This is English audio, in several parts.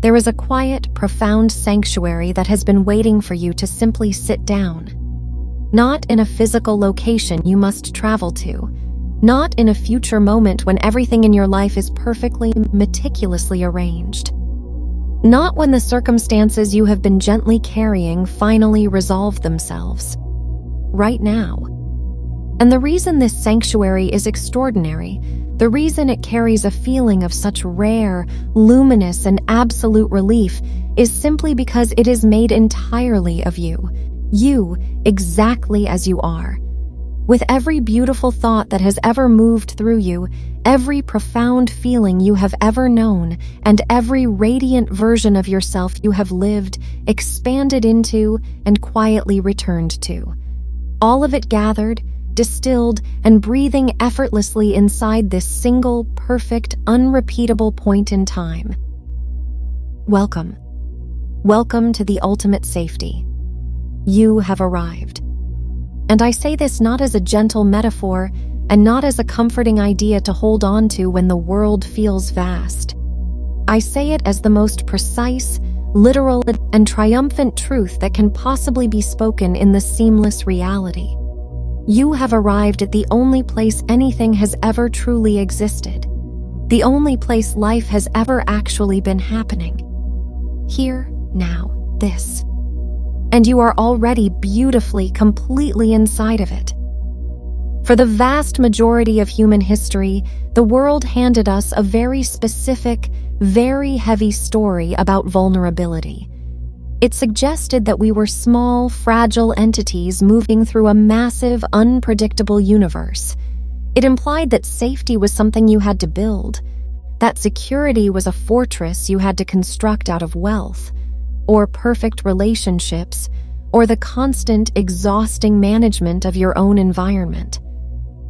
There is a quiet, profound sanctuary that has been waiting for you to simply sit down. Not in a physical location you must travel to, not in a future moment when everything in your life is perfectly, meticulously arranged. Not when the circumstances you have been gently carrying finally resolve themselves. Right now. And the reason this sanctuary is extraordinary, the reason it carries a feeling of such rare, luminous, and absolute relief is simply because it is made entirely of you. You, exactly as you are. With every beautiful thought that has ever moved through you, every profound feeling you have ever known, and every radiant version of yourself you have lived, expanded into, and quietly returned to. All of it gathered, distilled, and breathing effortlessly inside this single, perfect, unrepeatable point in time. Welcome. Welcome to the ultimate safety. You have arrived. And I say this not as a gentle metaphor and not as a comforting idea to hold on to when the world feels vast. I say it as the most precise, literal, and triumphant truth that can possibly be spoken in the seamless reality. You have arrived at the only place anything has ever truly existed, the only place life has ever actually been happening. Here, now, this. And you are already beautifully, completely inside of it. For the vast majority of human history, the world handed us a very specific, very heavy story about vulnerability. It suggested that we were small, fragile entities moving through a massive, unpredictable universe. It implied that safety was something you had to build, that security was a fortress you had to construct out of wealth, or perfect relationships, or the constant, exhausting management of your own environment.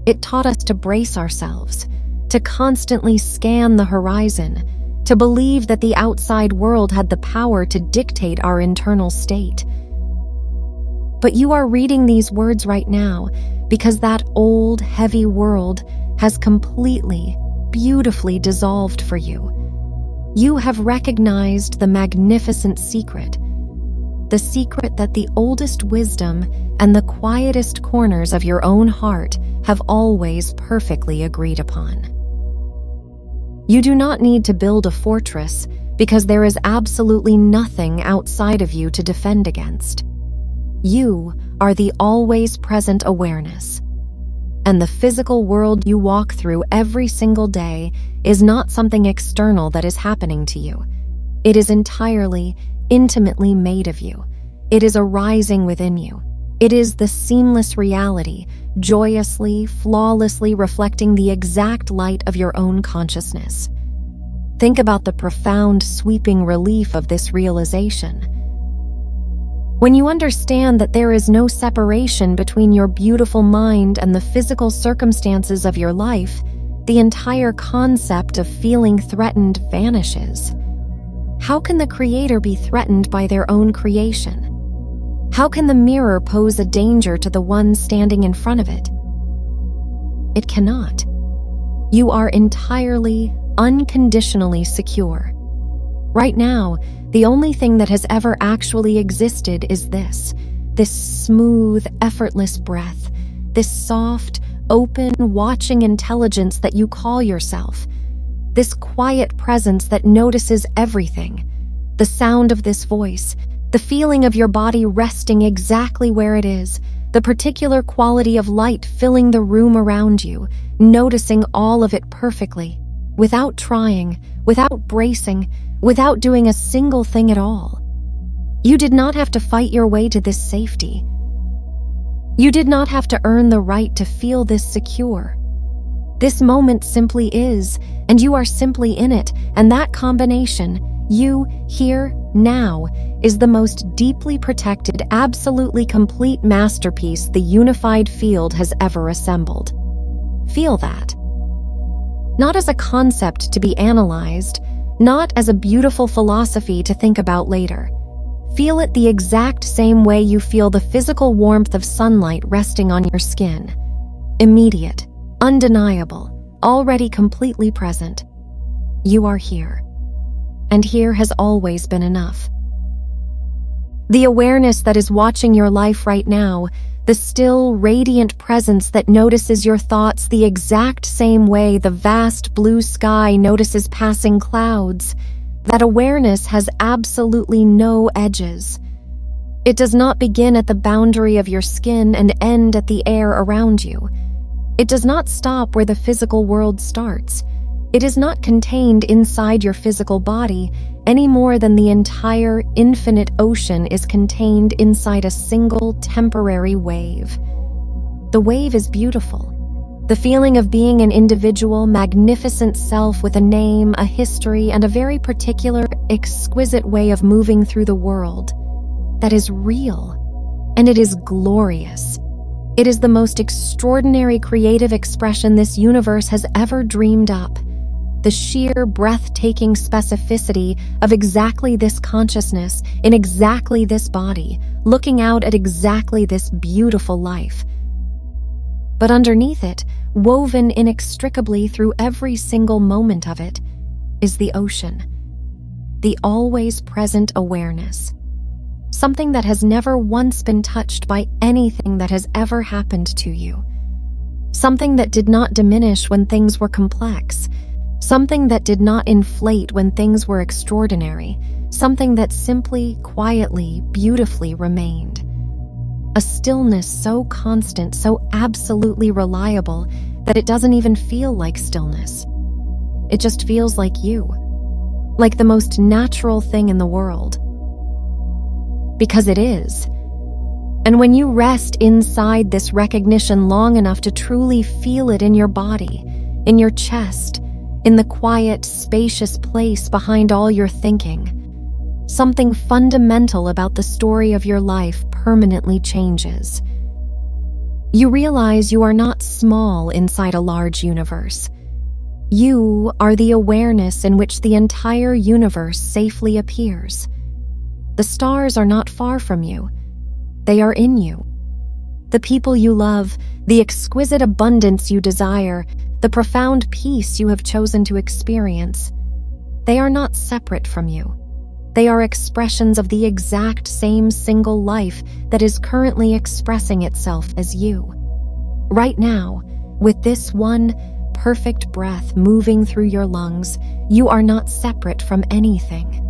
It taught us to brace ourselves, to constantly scan the horizon, to believe that the outside world had the power to dictate our internal state. But you are reading these words right now because that old, heavy world has completely, beautifully dissolved for you. You have recognized the magnificent secret, the secret that the oldest wisdom and the quietest corners of your own heart have always perfectly agreed upon. You do not need to build a fortress because there is absolutely nothing outside of you to defend against. You are the always present awareness. And the physical world you walk through every single day is not something external that is happening to you. It is entirely, intimately made of you. It is arising within you. It is the seamless reality, joyously, flawlessly reflecting the exact light of your own consciousness. Think about the profound, sweeping relief of this realization. When you understand that there is no separation between your beautiful mind and the physical circumstances of your life, the entire concept of feeling threatened vanishes. How can the creator be threatened by their own creation? How can the mirror pose a danger to the one standing in front of it? It cannot. You are entirely, unconditionally secure. Right now, the only thing that has ever actually existed is this smooth, effortless breath, this soft, open, watching intelligence that you call yourself, this quiet presence that notices everything, the sound of this voice, the feeling of your body resting exactly where it is, the particular quality of light filling the room around you, noticing all of it perfectly, without trying, without bracing, without doing a single thing at all. You did not have to fight your way to this safety. You did not have to earn the right to feel this secure. This moment simply is, and you are simply in it, and that combination, you, here, now, is the most deeply protected, absolutely complete masterpiece the unified field has ever assembled. Feel that. Not as a concept to be analyzed, not as a beautiful philosophy to think about later. Feel it the exact same way you feel the physical warmth of sunlight resting on your skin. Immediate, undeniable, already completely present. You are here. and here has always been enough. The awareness that is watching your life right now, the still, radiant presence that notices your thoughts the exact same way the vast blue sky notices passing clouds, that awareness has absolutely no edges. It does not begin at the boundary of your skin and end at the air around you. It does not stop where the physical world starts. It is not contained inside your physical body any more than the entire infinite ocean is contained inside a single temporary wave. The wave is beautiful. The feeling of being an individual, magnificent self with a name, a history, and a very particular, exquisite way of moving through the world. That is real, and it is glorious. It is the most extraordinary creative expression this universe has ever dreamed up. The sheer, breathtaking specificity of exactly this consciousness in exactly this body, looking out at exactly this beautiful life. But underneath it, woven inextricably through every single moment of it, is the ocean. The always present awareness. Something that has never once been touched by anything that has ever happened to you. Something that did not diminish when things were complex. Something that did not inflate when things were extraordinary. Something that simply, quietly, beautifully remained. A stillness so constant, so absolutely reliable, that it doesn't even feel like stillness. It just feels like you. Like the most natural thing in the world. Because it is. And when you rest inside this recognition long enough to truly feel it in your body, in your chest, in the quiet, spacious place behind all your thinking, something fundamental about the story of your life permanently changes. You realize you are not small inside a large universe. You are the awareness in which the entire universe safely appears. The stars are not far from you. They are in you. The people you love, the exquisite abundance you desire, the profound peace you have chosen to experience, they are not separate from you. They are expressions of the exact same single life that is currently expressing itself as you. Right now, with this one perfect breath moving through your lungs, you are not separate from anything.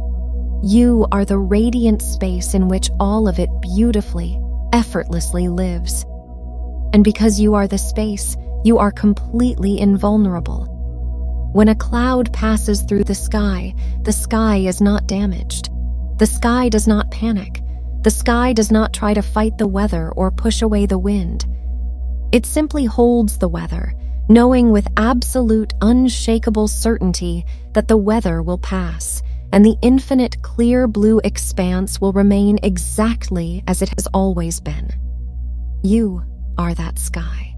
You are the radiant space in which all of it beautifully, effortlessly lives. And because you are the space, you are completely invulnerable. When a cloud passes through the sky is not damaged. The sky does not panic. The sky does not try to fight the weather or push away the wind. It simply holds the weather, knowing with absolute, unshakable certainty that the weather will pass, and the infinite clear blue expanse will remain exactly as it has always been. You are that sky.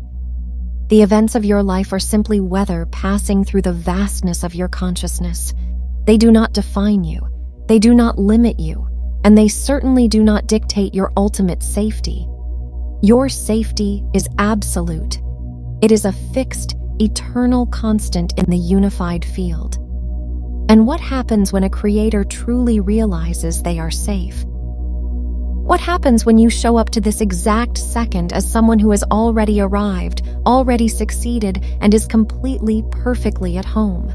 The events of your life are simply weather passing through the vastness of your consciousness. They do not define you, they do not limit you, and they certainly do not dictate your ultimate safety. Your safety is absolute. It is a fixed, eternal constant in the unified field. And what happens when a creator truly realizes they are safe? What happens when you show up to this exact second as someone who has already arrived, already succeeded, and is completely, perfectly at home?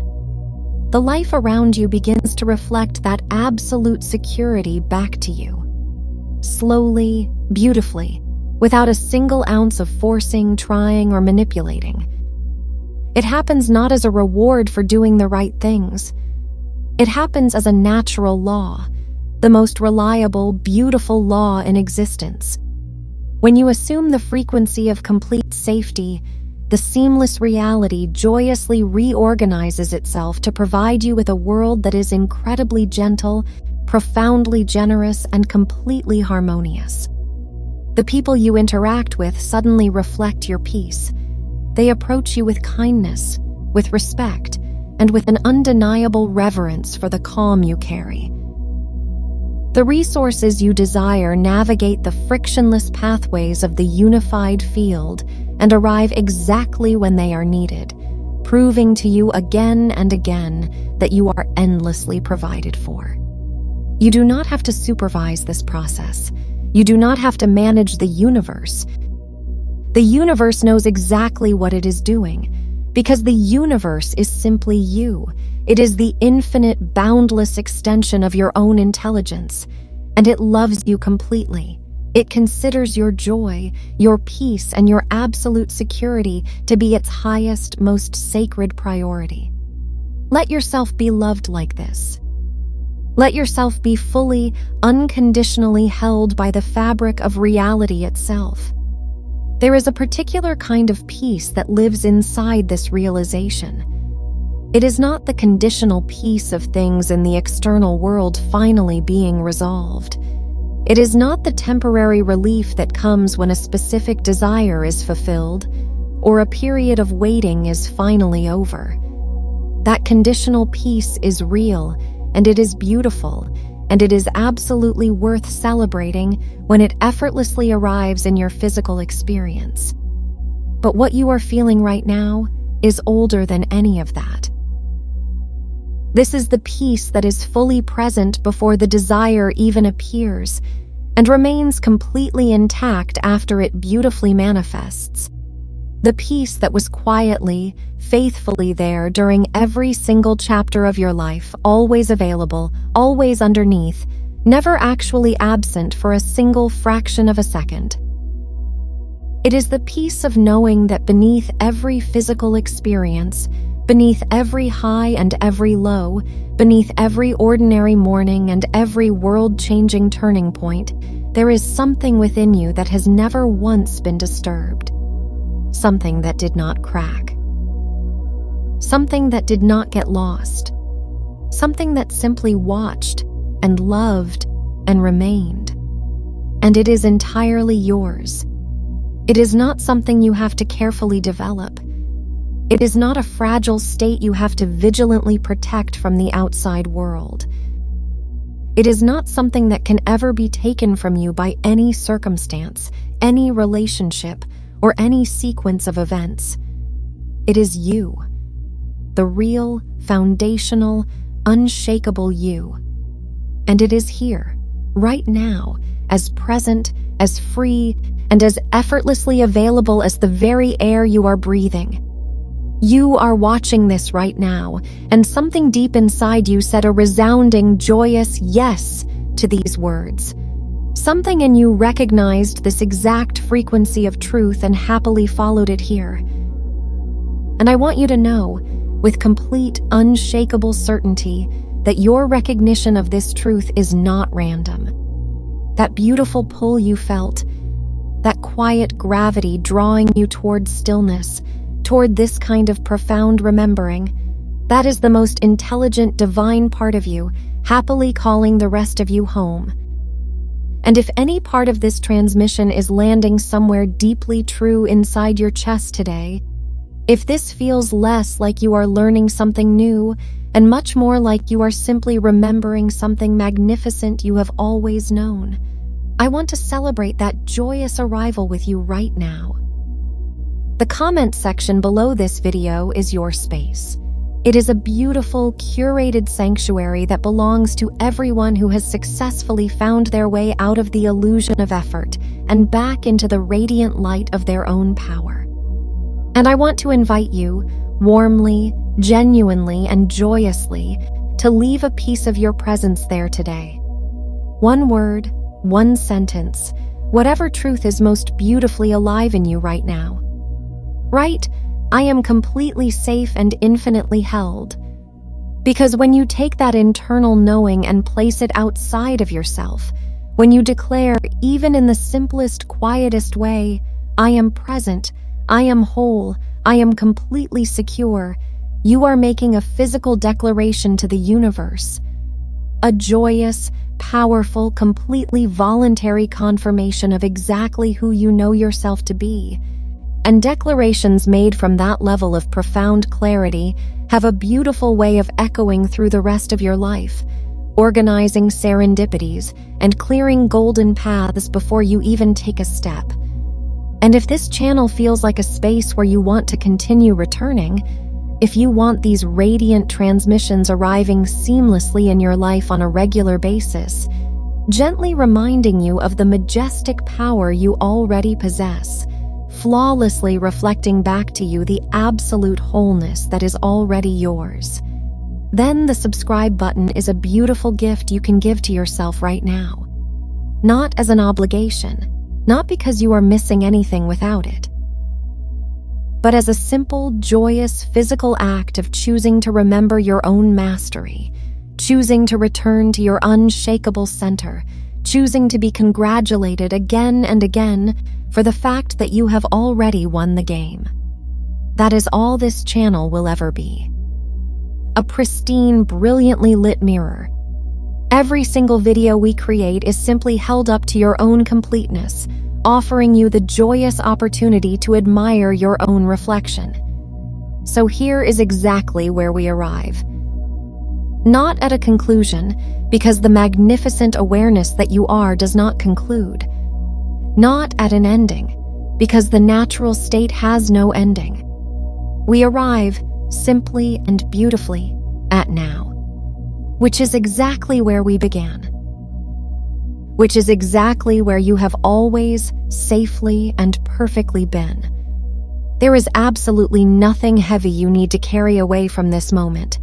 The life around you begins to reflect that absolute security back to you. Slowly, beautifully, without a single ounce of forcing, trying, or manipulating. It happens not as a reward for doing the right things. It happens as a natural law, the most reliable, beautiful law in existence. When you assume the frequency of complete safety, the seamless reality joyously reorganizes itself to provide you with a world that is incredibly gentle, profoundly generous, and completely harmonious. The people you interact with suddenly reflect your peace. They approach you with kindness, with respect, and with an undeniable reverence for the calm you carry. The resources you desire navigate the frictionless pathways of the unified field and arrive exactly when they are needed, proving to you again and again that you are endlessly provided for. You do not have to supervise this process. You do not have to manage the universe. The universe knows exactly what it is doing, because the universe is simply you. It is the infinite, boundless extension of your own intelligence, and it loves you completely. It considers your joy, your peace, and your absolute security to be its highest, most sacred priority. Let yourself be loved like this. Let yourself be fully, unconditionally held by the fabric of reality itself. There is a particular kind of peace that lives inside this realization. It is not the conditional peace of things in the external world finally being resolved. It is not the temporary relief that comes when a specific desire is fulfilled or a period of waiting is finally over. That conditional peace is real, and it is beautiful, and it is absolutely worth celebrating when it effortlessly arrives in your physical experience. But what you are feeling right now is older than any of that. This is the peace that is fully present before the desire even appears, and remains completely intact after it beautifully manifests. The peace that was quietly, faithfully there during every single chapter of your life, always available, always underneath, never actually absent for a single fraction of a second. It is the peace of knowing that beneath every physical experience, beneath every high and every low, beneath every ordinary morning and every world-changing turning point, there is something within you that has never once been disturbed. Something that did not crack. Something that did not get lost. Something that simply watched and loved and remained. And it is entirely yours. It is not something you have to carefully develop. It is not a fragile state you have to vigilantly protect from the outside world. It is not something that can ever be taken from you by any circumstance, any relationship, or any sequence of events. It is you, the real, foundational, unshakable you. And it is here, right now, as present, as free, and as effortlessly available as the very air you are breathing. You are watching this right now, and something deep inside you said a resounding, joyous yes to these words. Something in you recognized this exact frequency of truth and happily followed it here. And I want you to know, with complete, unshakable certainty, that your recognition of this truth is not random. That beautiful pull you felt, that quiet gravity drawing you toward stillness, toward this kind of profound remembering, that is the most intelligent, divine part of you, happily calling the rest of you home. And if any part of this transmission is landing somewhere deeply true inside your chest today, if this feels less like you are learning something new and much more like you are simply remembering something magnificent you have always known, I want to celebrate that joyous arrival with you right now. The comment section below this video is your space. It is a beautiful, curated sanctuary that belongs to everyone who has successfully found their way out of the illusion of effort and back into the radiant light of their own power. And I want to invite you, warmly, genuinely, and joyously, to leave a piece of your presence there today. One word, one sentence, whatever truth is most beautifully alive in you right now. Right? I am completely safe and infinitely held. Because when you take that internal knowing and place it outside of yourself, when you declare, even in the simplest, quietest way, I am present, I am whole, I am completely secure, you are making a physical declaration to the universe. A joyous, powerful, completely voluntary confirmation of exactly who you know yourself to be. And declarations made from that level of profound clarity have a beautiful way of echoing through the rest of your life, organizing serendipities and clearing golden paths before you even take a step. And if this channel feels like a space where you want to continue returning, if you want these radiant transmissions arriving seamlessly in your life on a regular basis, gently reminding you of the majestic power you already possess, flawlessly reflecting back to you the absolute wholeness that is already yours. Then the subscribe button is a beautiful gift you can give to yourself right now. Not as an obligation, not because you are missing anything without it, but as a simple, joyous, physical act of choosing to remember your own mastery, choosing to return to your unshakable center, choosing to be congratulated again and again for the fact that you have already won the game. That is all this channel will ever be. A pristine, brilliantly lit mirror. Every single video we create is simply held up to your own completeness, offering you the joyous opportunity to admire your own reflection. So here is exactly where we arrive. Not at a conclusion, because the magnificent awareness that you are does not conclude. Not at an ending, because the natural state has no ending. We arrive simply and beautifully at now, which is exactly where we began. Which is exactly where you have always safely and perfectly been. There is absolutely nothing heavy you need to carry away from this moment.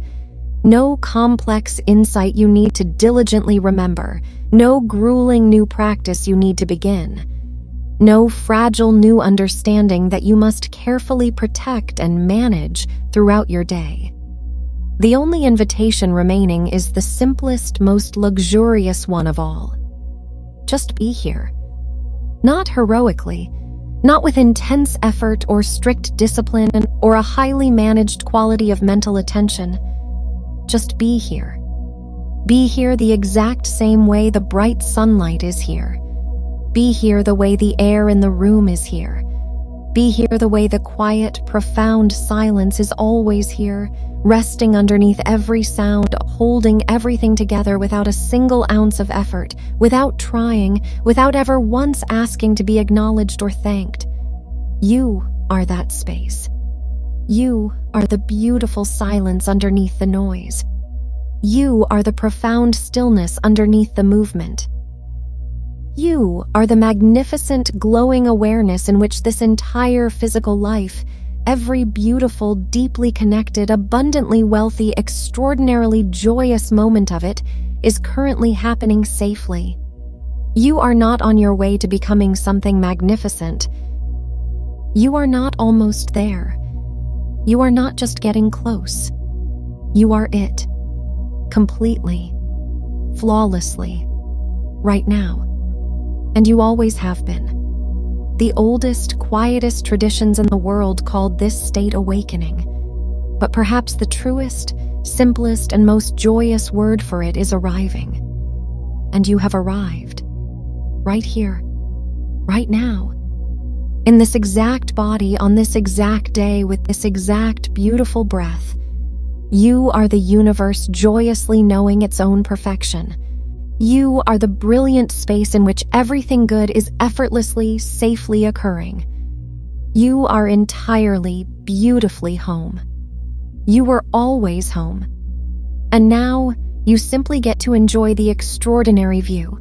No complex insight you need to diligently remember. No grueling new practice you need to begin. No fragile new understanding that you must carefully protect and manage throughout your day. The only invitation remaining is the simplest, most luxurious one of all. Just be here. Not heroically, not with intense effort or strict discipline or a highly managed quality of mental attention. Just be here. Be here the exact same way the bright sunlight is here. Be here the way the air in the room is here. Be here the way the quiet, profound silence is always here, resting underneath every sound, holding everything together without a single ounce of effort, without trying, without ever once asking to be acknowledged or thanked. You are that space. You are the beautiful silence underneath the noise. You are the profound stillness underneath the movement. You are the magnificent, glowing awareness in which this entire physical life, every beautiful, deeply connected, abundantly wealthy, extraordinarily joyous moment of it, is currently happening safely. You are not on your way to becoming something magnificent. You are not almost there. You are not just getting close. You are it. Completely. Flawlessly. Right now. And you always have been. The oldest, quietest traditions in the world called this state awakening. But perhaps the truest, simplest, and most joyous word for it is arriving. And you have arrived. Right here. Right now. In this exact body, on this exact day, with this exact beautiful breath. You are the universe joyously knowing its own perfection. You are the brilliant space in which everything good is effortlessly, safely occurring. You are entirely, beautifully home. You were always home. And now, you simply get to enjoy the extraordinary view.